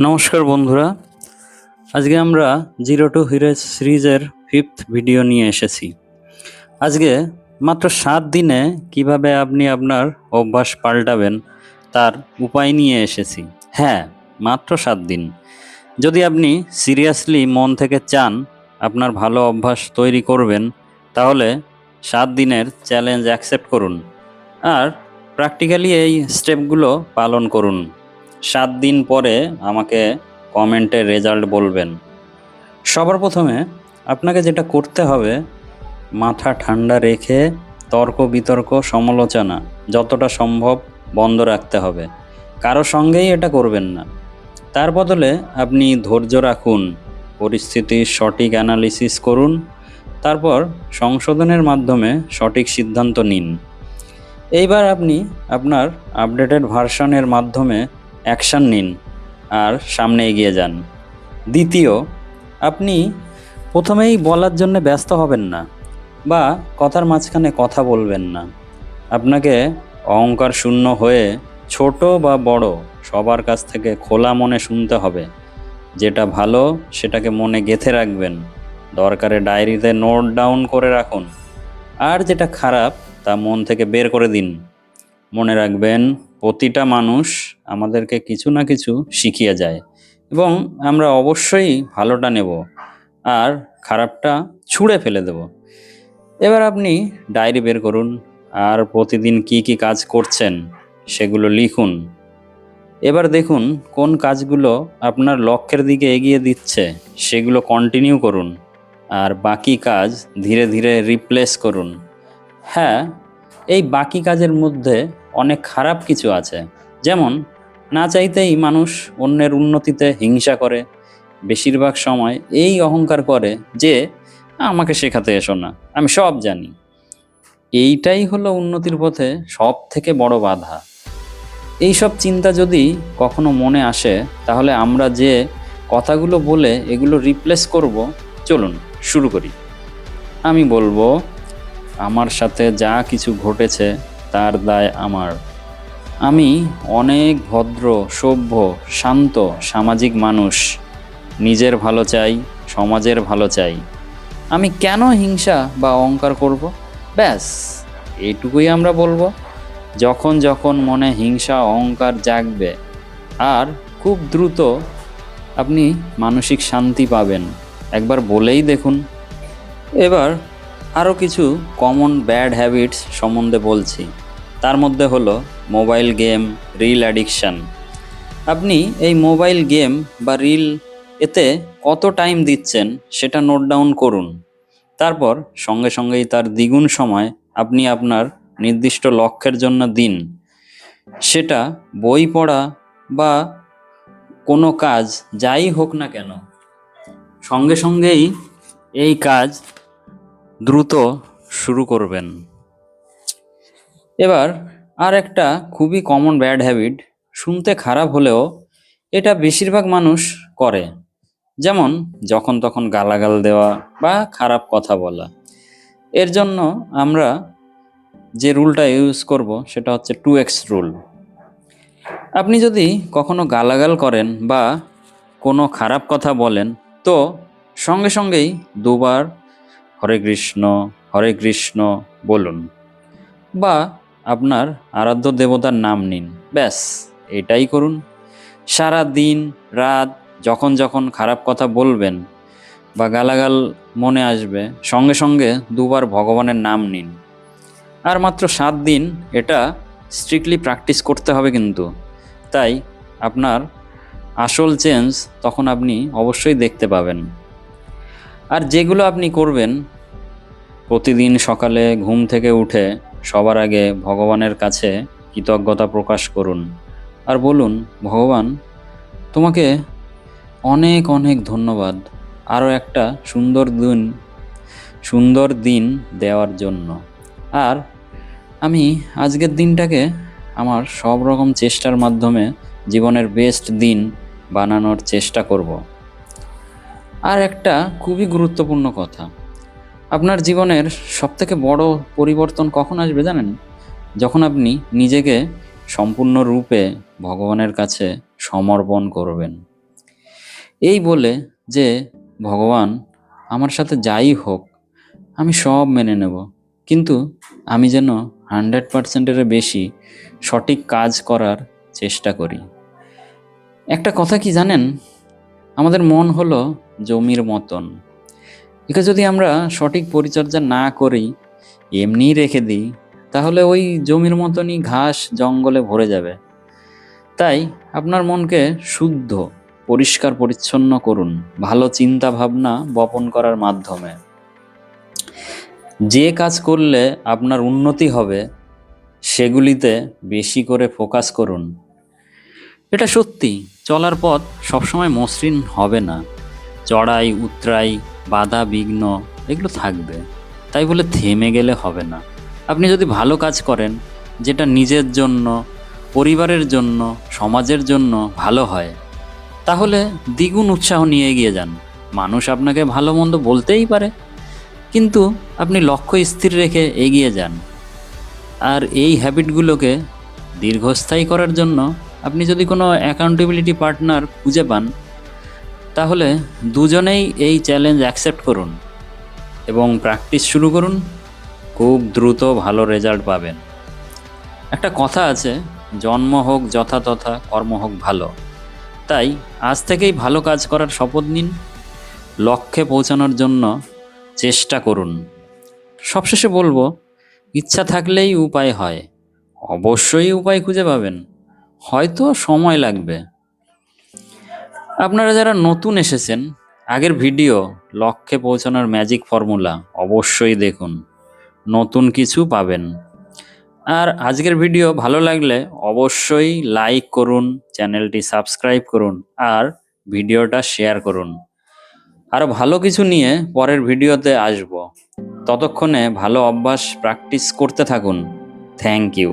নমস্কার বন্ধুরা, আজকে আমরা জিরো টু হিরো সিরিজের 5th ভিডিও নিয়ে এসেছি। আজকে মাত্র 7 দিনে কিভাবে আপনি আপনার অভ্যাস পাল্টাবেন তার উপায় নিয়ে এসেছি। হ্যাঁ, মাত্র 7 দিন। যদি আপনি সিরিয়াসলি মন থেকে চান আপনার ভালো অভ্যাস তৈরি করবেন, তাহলে 7 দিনের চ্যালেঞ্জ অ্যাকসেপ্ট করুন আর প্র্যাকটিক্যালি এই স্টেপগুলো পালন করুন। 7 দিন পরে আমাকে কমেন্টে রেজাল্ট বলবেন। সবার প্রথমে আপনাকে যেটা করতে হবে, মাথা ঠান্ডা রেখে তর্ক বিতর্ক সমালোচনা যতটা সম্ভব বন্ধ রাখতে হবে। কারো সঙ্গেই এটা করবেন না। তার বদলে আপনি ধৈর্য রাখুন, পরিস্থিতির সঠিক অ্যানালিসিস করুন, তারপর সংশোধনের মাধ্যমে সঠিক সিদ্ধান্ত নিন। এইবার আপনি আপনার আপডেটেড ভার্সনের মাধ্যমে অ্যাকশান নিন আর সামনে এগিয়ে যান। দ্বিতীয়, আপনি প্রথমেই বলার জন্য ব্যস্ত হবেন না বা কথার মাঝখানে কথা বলবেন না। আপনাকে অহংকার শূন্য হয়ে ছোট বা বড় সবার কাছ থেকে খোলা মনে শুনতে হবে। যেটা ভালো সেটাকে মনে গেঁথে রাখবেন, দরকারে ডায়েরিতে নোট ডাউন করে রাখুন, আর যেটা খারাপ তা মন থেকে বের করে দিন। মনে রাখবেন, প্রতিটা মানুষ আমাদেরকে কিছু না কিছু শিখিয়ে যায় এবং আমরা অবশ্যই ভালোটা নেব আর খারাপটা ছুঁড়ে ফেলে দেব। এবার আপনি ডায়েরি বের করুন আর প্রতিদিন কি কি কাজ করছেন সেগুলো লিখুন। এবার দেখুন কোন কাজগুলো আপনার লক্ষ্যের দিকে এগিয়ে দিচ্ছে, সেগুলো কন্টিনিউ করুন আর বাকি কাজ ধীরে ধীরে রিপ্লেস করুন। হ্যাঁ, এই বাকি কাজের মধ্যে অনেক খারাপ কিছু আছে, যেমন না চাইতেই মানুষ অন্যের উন্নতিতে হিংসা করে। বেশিরভাগ সময় এই অহংকার করে যে আমাকে শেখাতে এসো না, আমি সব জানি। এইটাই হলো উন্নতির পথে সব থেকে বড় বাধা। এইসব চিন্তা যদি কখনো মনে আসে, তাহলে আমরা যে কথাগুলো বলে এগুলো রিপ্লেস করব, চলুন শুরু করি। আমি বলবো, আমার সাথে যা কিছু ঘটেছে তার দায় আমার। আমি অনেক ভদ্র, সভ্য, শান্ত, সামাজিক মানুষ। নিজের ভালো চাই, সমাজের ভালো চাই। আমি কেন হিংসা বা অহংকার করব? ব্যাস, এইটুকুই আমরা বলবো। যখন যখন মনে হিংসা অহংকার জাগবে, আর খুব দ্রুত আপনি মানসিক শান্তি পাবেন। একবার বলেই দেখুন। এবার আরও কিছু কমন ব্যাড হ্যাবিটস সম্বন্ধে বলছি। তার মধ্যে হলো মোবাইল গেম, রিল অ্যাডিকশান। আপনি এই মোবাইল গেম বা রিল এতে কত টাইম দিচ্ছেন সেটা নোট ডাউন করুন। তারপর সঙ্গে সঙ্গেই তার দ্বিগুণ সময় আপনি আপনার নির্দিষ্ট লক্ষ্যের জন্য দিন। সেটা বই পড়া বা কোনো কাজ যাই হোক না কেন, সঙ্গে সঙ্গেই এই কাজ দ্রুত শুরু করবেন। এবার আর একটা খুবই কমন ব্যাড হ্যাবিট, শুনতে খারাপ হলেও এটা বেশিরভাগ মানুষ করে, যেমন যখন তখন গালাগাল দেওয়া বা খারাপ কথা বলা। এর জন্য আমরা যে রুলটা ইউজ করব সেটা হচ্ছে 2x রুল। আপনি যদি কখনো গালাগাল করেন বা কোনো খারাপ কথা বলেন, তো সঙ্গে সঙ্গেই 2বার হরে কৃষ্ণ বলুন বা আপনার আরাধ্য দেবতার নাম নিন। ব্যাস, এটাই করুন। সারা দিন রাত যখন যখন খারাপ কথা বলবেন বা গালাগাল মনে আসবে, সঙ্গে সঙ্গে 2বার ভগবানের নাম নিন। আর মাত্র 7 দিন এটা স্ট্রিক্টলি প্র্যাকটিস করতে হবে কিন্তু। তাই আপনার আসল চেঞ্জ তখন আপনি অবশ্যই দেখতে পাবেন। আর যেগুলো আপনি করবেন, প্রতিদিন সকালে ঘুম থেকে উঠে সবার আগে ভগবানের কাছে কৃতজ্ঞতা প্রকাশ করুন আর বলুন, ভগবান, তোমাকে অনেক অনেক ধন্যবাদ আরও একটা সুন্দর দিন দেওয়ার জন্য। আর আমি আজকের দিনটাকে আমার সব রকম চেষ্টার মাধ্যমে জীবনের বেস্ট দিন বানানোর চেষ্টা করব। আর একটা খুবই গুরুত্বপূর্ণ কথা, আপনার জীবনের সবথেকে বড় পরিবর্তন কখন আসবে জানেন? যখন আপনি নিজেকে সম্পূর্ণরূপে ভগবানের কাছে সমর্পণ করবেন। এই বলে যে ভগবান আমার সাথে যাই হোক আমি সব মেনে নেব, কিন্তু আমি যেন 100%-এর বেশি সঠিক কাজ করার চেষ্টা করি। একটা কথা কি জানেন, আমাদের মন হলো জমির মতন। একে যদি আমরা সঠিক পরিচর্যা না করি, এমনিই রেখে দিই, তাহলে ওই জমির মতনই ঘাস জঙ্গলে ভরে যাবে। তাই আপনার মনকে শুদ্ধ, পরিষ্কার পরিচ্ছন্ন করুন ভালো চিন্তা ভাবনা বপন করার মাধ্যমে। যে কাজ করলে আপনার উন্নতি হবে সেগুলিতে বেশি করে ফোকাস করুন। এটা সত্যি, চলার পথ সবসময় মসৃণ হবে না, চড়াই উতরাই বাধা বিঘ্ন এগুলো থাকবে। তাই বলে থেমে গেলে হবে না। আপনি যদি ভালো কাজ করেন, যেটা নিজের জন্য, পরিবারের জন্য, সমাজের জন্য ভালো হয়, তাহলে দ্বিগুণ উৎসাহ নিয়ে এগিয়ে যান। মানুষ আপনাকে ভালো মন্দ বলতেই পারে, কিন্তু আপনি লক্ষ্য স্থির রেখে এগিয়ে যান। আর এই হ্যাবিটগুলোকে দীর্ঘস্থায়ী করার জন্য আপনি যদি কোনো অ্যাকাউন্টেবিলিটি পার্টনার খুঁজে পান, তাহলে দুজনেই এই চ্যালেঞ্জ অ্যাকসেপ্ট করুন এবং প্র্যাকটিস শুরু করুন। খুব দ্রুত ভালো রেজাল্ট পাবেন। একটা কথা আছে, জন্ম হোক যথাতথা, কর্ম হোক ভালো। তাই আজ থেকেই ভালো কাজ করার শপথ নিন, লক্ষ্যে পৌঁছানোর জন্য চেষ্টা করুন। সবশেষে বলবো, ইচ্ছা থাকলেই উপায় হয়। অবশ্যই উপায় খুঁজে পাবেন, হয়তো সময় লাগবে। আপনারা যারা নতুন এসেছেন, আগের ভিডিও লক্ষ্যে পৌঁছানোর ম্যাজিক ফর্মুলা অবশ্যই দেখুন, নতুন কিছু পাবেন। আর আজকের ভিডিও ভালো লাগলে অবশ্যই লাইক করুন, চ্যানেলটি সাবস্ক্রাইব করুন আর ভিডিওটা শেয়ার করুন। আরও ভালো কিছু নিয়ে পরের ভিডিওতে আসব। ততক্ষণে ভালো অভ্যাস প্র্যাকটিস করতে থাকুন। Thank you.